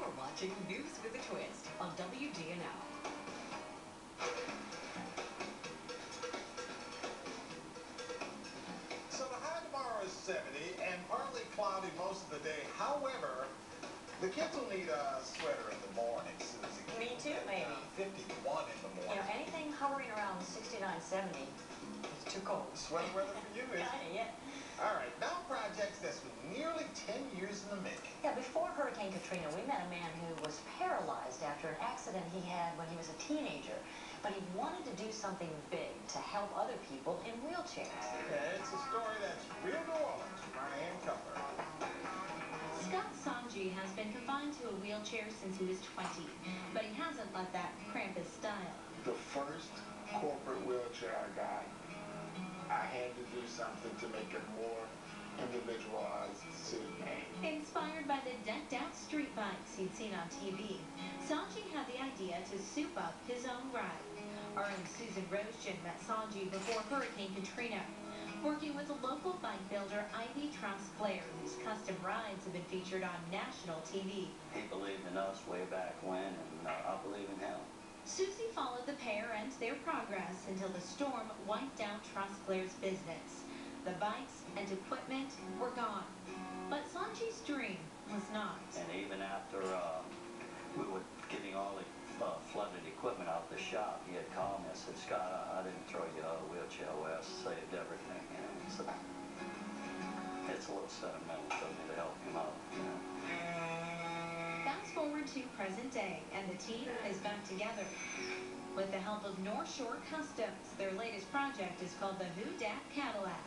You're watching News with a Twist on WGNL. So the high tomorrow is 70 and partly cloudy most of the day. However, the kids will need a sweater in the morning, Susie. Me too, maybe. 51 in the morning. You know, anything hovering around 69, 70 is too cold. Sweater weather for you, is Kinda, yeah. All right, now projects that's been nearly 10 years in the making. Yeah, before Hurricane Katrina, we met a man who was paralyzed after an accident he had when he was a teenager. But he wanted to do something big to help other people in wheelchairs. Okay, it's a story that's real New Orleans. Ryan Cutler. Scott Sanji has been confined to a wheelchair since he was 20, but he hasn't let that cramp his style. The first corporate wheelchair I got, I had to do something to make it more individualized to me. Inspired by the decked-out street bikes he'd seen on TV, Sanji had the idea to soup up his own ride. Our own Susan Roschen met Sanji before Hurricane Katrina, working with a local bike builder, Ivy Truss-Clare, whose custom rides have been featured on national TV. He believed in us way back when, and I believe in him. Susie followed the pair and their progress until the storm wiped out Truss-Clare's business. The bikes and equipment were gone, but Sanji's dream was not. And even after we were getting all the flooded equipment out the shop, he had called me and said, "Scott, I didn't throw you out of the wheelchair away. I saved everything." You know? So it's a little sentimental for me to help him out. You know? Fast forward to present day, and the team is back together. With the help of North Shore Customs, their latest project is called the Who Dat Cadillac.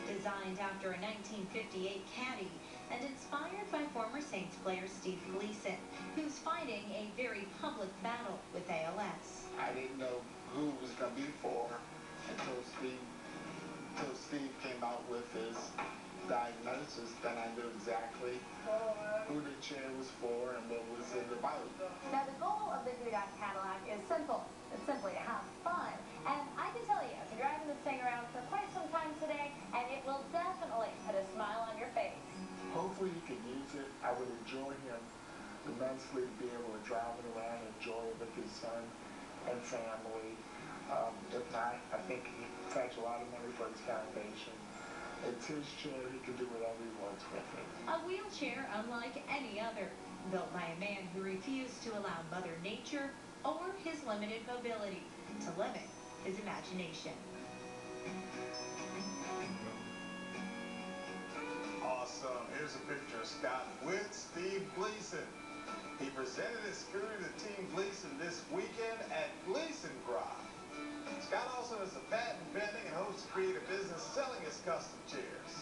Designed after a 1958 Caddy and inspired by former Saints player Steve Gleason, who's fighting a very public battle with ALS. I didn't know who it was going to be for until Steve came out with his diagnosis. Then I knew exactly who the chair was for and what was it about. Now, the goal of the Who Dat Cadillac is simple. It's simply to have fun. And I can tell you, I've been driving this thing around for quite some time today, and it will definitely put a smile on your face. Hopefully he can use it. I would enjoy him immensely to be able to drive it around and enjoy it with his son and family. If not, I think he can fetch a lot of money for his foundation. It's his chair. He can do whatever he wants with it. A wheelchair unlike any other, built by a man who refused to allow Mother Nature or his limited mobility to limit his imagination. Awesome. Here's a picture of Scott with Steve Gleason. He presented his scooter to Team Gleason this weekend at Gleason Garage. Scott also has a patent pending and hopes to create a business selling his custom chairs.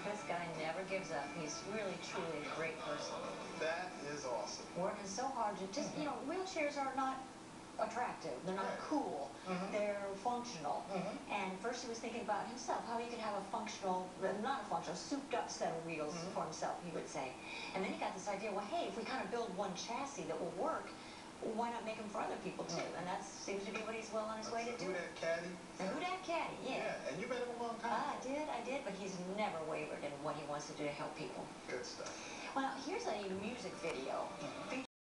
This guy never gives up. He's really, truly a great person. That is awesome. Working so hard to just, you know, wheelchairs are not attractive. They're not cool. They're functional. And first he was thinking about himself, how he could have a functional, not a functional, souped up set of wheels for himself, he would say. And then he got this idea, well, hey, if we kind of build one chassis that will work, why not make them for other people too? And that seems to be what he's well on his way to do. Who Dat Caddy? The Who Dat Caddy, yeah. And you've been him a long time. I did, but he's never wavered in what he wants to do to help people. Good stuff. Well, here's a music video